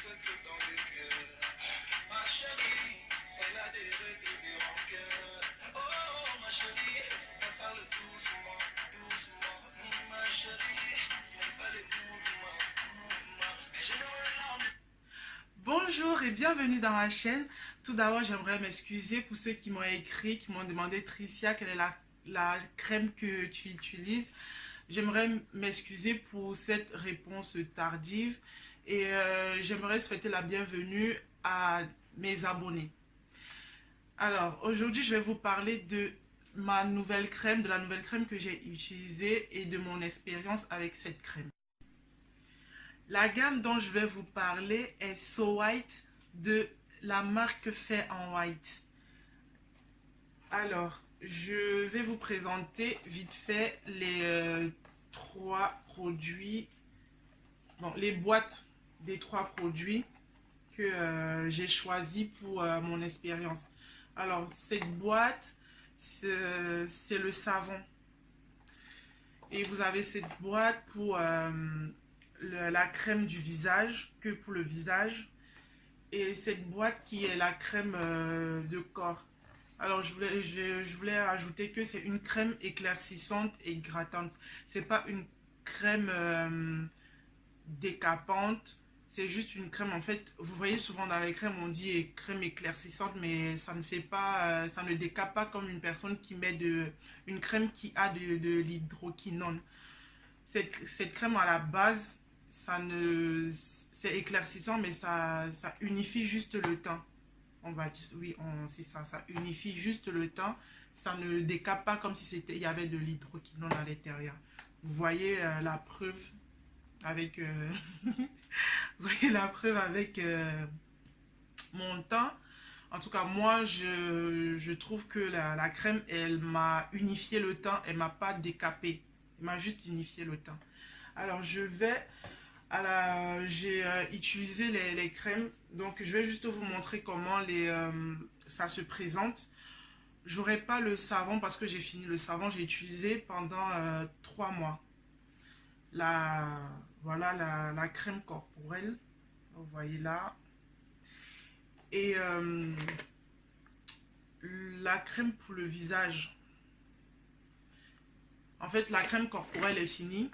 fait que dans les cœurs. Ma chérie, elle a des règles et des rancœurs. Oh, ma chérie, elle parle doucement, doucement. Ma chérie, elle parle les mouvements, mouvements. Et je me rends. Bonjour et bienvenue dans ma chaîne. Tout d'abord, j'aimerais m'excuser pour ceux qui m'ont écrit, qui m'ont demandé: Tricia, quelle est la crème que tu utilises? J'aimerais m'excuser pour cette réponse tardive et j'aimerais souhaiter la bienvenue à mes abonnés. Alors, aujourd'hui, je vais vous parler de ma nouvelle crème, de la nouvelle crème que j'ai utilisée et de mon expérience avec cette crème. La gamme dont je vais vous parler est So White de la marque Fair & White. Alors, je vais vous présenter vite fait les trois produits, bon, les boîtes des trois produits que j'ai choisi pour mon expérience. Alors, cette boîte, c'est le savon. Et vous avez cette boîte pour la crème du visage, que pour le visage. Et cette boîte qui est la crème de corps. Alors, je voulais ajouter que c'est une crème éclaircissante et hydratante. C'est pas une crème décapante. C'est juste une crème, en fait, vous voyez souvent dans les crèmes, on dit crème éclaircissante, mais ça ne fait pas, ça ne décape pas comme une personne qui met une crème qui a de l'hydroquinone. Cette crème à la base, c'est éclaircissant, mais ça unifie juste le teint. On va dire, oui, c'est ça, ça unifie juste le teint. Ça ne décape pas comme si il y avait de l'hydroquinone à l'intérieur. Vous voyez la preuve avec, vous voyez la preuve avec mon teint. En tout cas, moi, je trouve que la crème, elle m'a unifié le teint, elle m'a pas décapé. Elle m'a juste unifié le teint. Alors, j'ai utilisé les crèmes, donc je vais juste vous montrer comment ça se présente. J'aurai pas le savon parce que j'ai fini le savon, j'ai utilisé pendant 3 mois. Voilà la crème corporelle, vous voyez là. Et la crème pour le visage. En fait, la crème corporelle est finie.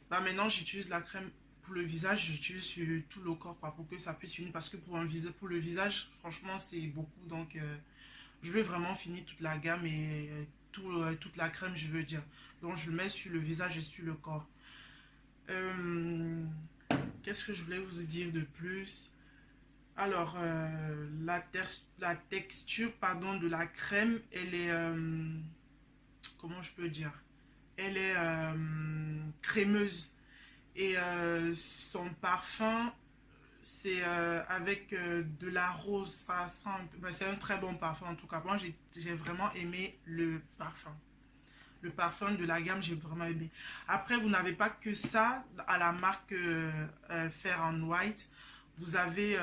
Là, maintenant, j'utilise la crème pour le visage. J'utilise sur tout le corps pour que ça puisse finir. Parce que pour le visage, franchement, c'est beaucoup. Donc, je vais vraiment finir toute la gamme et toute la crème, je veux dire. Donc, je le mets sur le visage et sur le corps. Qu'est-ce que je voulais vous dire de plus? Alors, la texture, pardon, de la crème, elle est... comment je peux dire? Elle est crémeuse. Et son parfum, c'est avec de la rose. Ça sent c'est un très bon parfum en tout cas. Moi, j'ai vraiment aimé le parfum. Le parfum de la gamme, j'ai vraiment aimé. Après, vous n'avez pas que ça à la marque Fair & White. Vous avez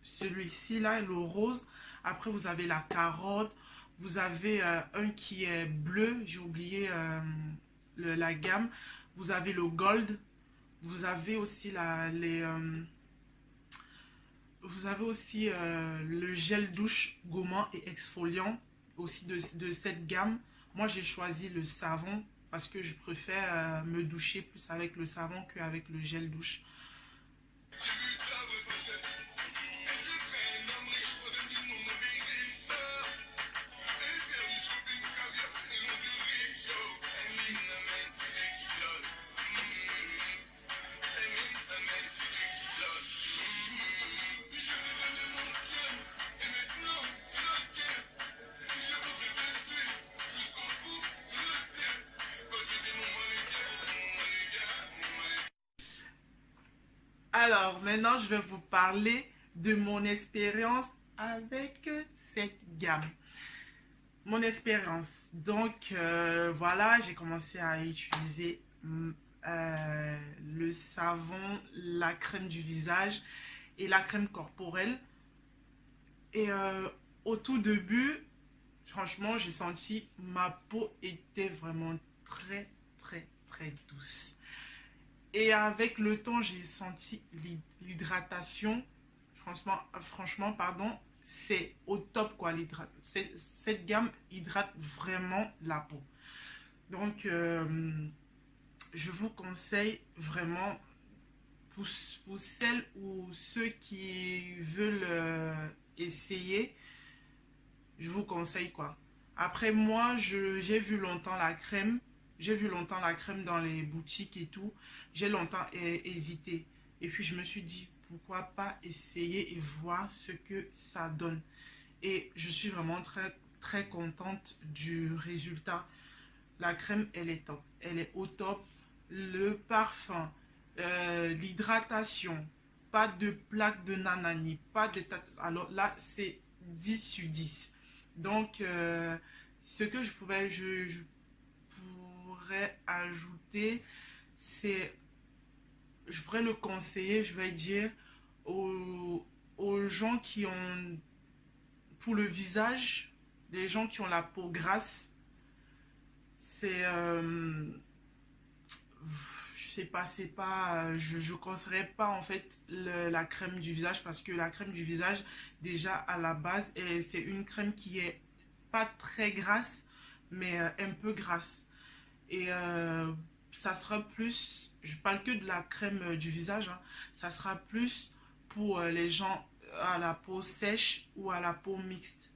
celui-ci là, le rose. Après, vous avez la carotte. Vous avez un qui est bleu. J'ai oublié la gamme. Vous avez le gold. Vous avez aussi vous avez aussi le gel douche gommant et exfoliant aussi de cette gamme. Moi, j'ai choisi le savon parce que je préfère me doucher plus avec le savon qu'avec le gel douche. Alors, maintenant, je vais vous parler de mon expérience avec cette gamme. Mon expérience. Donc, voilà, j'ai commencé à utiliser le savon, la crème du visage et la crème corporelle. Et au tout début, franchement, j'ai senti ma peau était vraiment très, très, très douce. Et avec le temps, j'ai senti l'hydratation. Franchement, pardon, c'est au top quoi. Cette gamme hydrate vraiment la peau. Donc, je vous conseille vraiment pour celles ou ceux qui veulent essayer, je vous conseille quoi. Après moi, j'ai vu longtemps la crème. J'ai vu longtemps la crème dans les boutiques et tout. J'ai longtemps hésité. Et puis je me suis dit, pourquoi pas essayer et voir ce que ça donne. Et je suis vraiment très, très contente du résultat. La crème, elle est top. Elle est au top. Le parfum, l'hydratation, pas de plaque de nanani, pas de... Alors là, c'est 10 sur 10. Donc, ce que je pourrais ajouter, c'est, je pourrais le conseiller, je vais dire, aux gens qui ont, pour le visage, des gens qui ont la peau grasse, c'est, je sais pas, c'est pas, je conseillerais pas en fait la crème du visage parce que la crème du visage, déjà à la base, c'est une crème qui est pas très grasse, mais un peu grasse. Et ça sera plus, je parle que de la crème du visage, hein, ça sera plus pour les gens à la peau sèche ou à la peau mixte.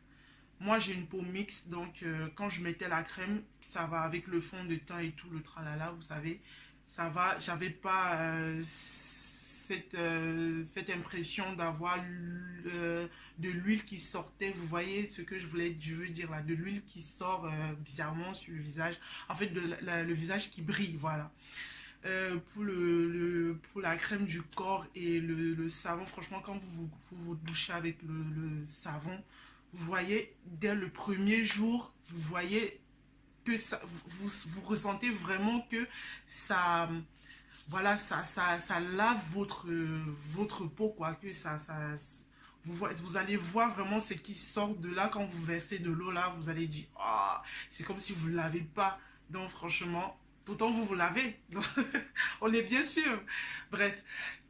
Moi j'ai une peau mixte, donc quand je mettais la crème, ça va avec le fond de teint et tout, le tralala, vous savez, ça va, j'avais pas cette impression d'avoir de l'huile qui sortait, vous voyez ce que je veux dire là, de l'huile qui sort bizarrement sur le visage, en fait le visage qui brille, voilà. Pour la crème du corps et le savon, franchement, quand vous douchez avec le savon, vous voyez, dès le premier jour, vous voyez que ça, vous ressentez vraiment que ça, voilà, ça lave votre peau, quoi, que vous allez voir vraiment ce qui sort de là quand vous versez de l'eau là, vous allez dire, oh, c'est comme si vous ne lavez pas. Donc franchement, pourtant vous lavez. Donc, on est bien sûr. Bref,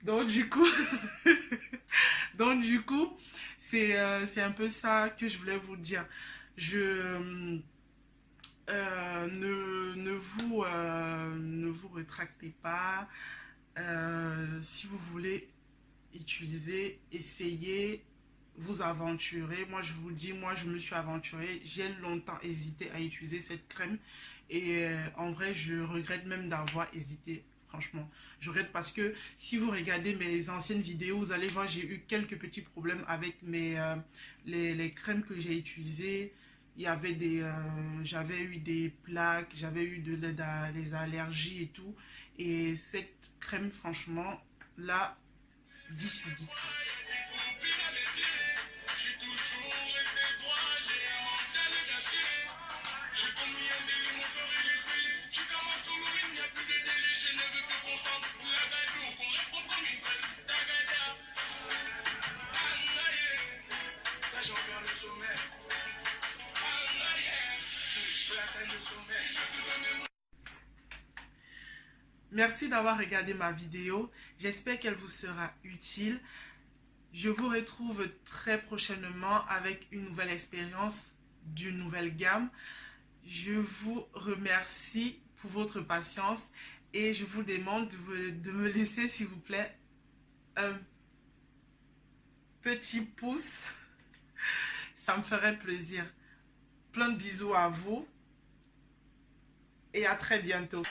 donc du coup, c'est un peu ça que je voulais vous dire. Je ne vous rétractez pas. Si vous voulez utiliser, essayez, vous aventurer. Moi, je vous dis, moi, je me suis aventurée. J'ai longtemps hésité à utiliser cette crème. Et en vrai, je regrette même d'avoir hésité. Franchement, je regrette parce que si vous regardez mes anciennes vidéos, vous allez voir, j'ai eu quelques petits problèmes avec les crèmes que j'ai utilisées. Il y avait j'avais eu des plaques, j'avais eu des allergies et tout. Et cette crème, franchement, là, 10 sur 10. Merci d'avoir regardé ma vidéo. J'espère qu'elle vous sera utile. Je vous retrouve très prochainement avec une nouvelle expérience d'une nouvelle gamme. Je vous remercie pour votre patience et je vous demande de me laisser, s'il vous plaît, un petit pouce. Ça me ferait plaisir. Plein de bisous à vous et à très bientôt.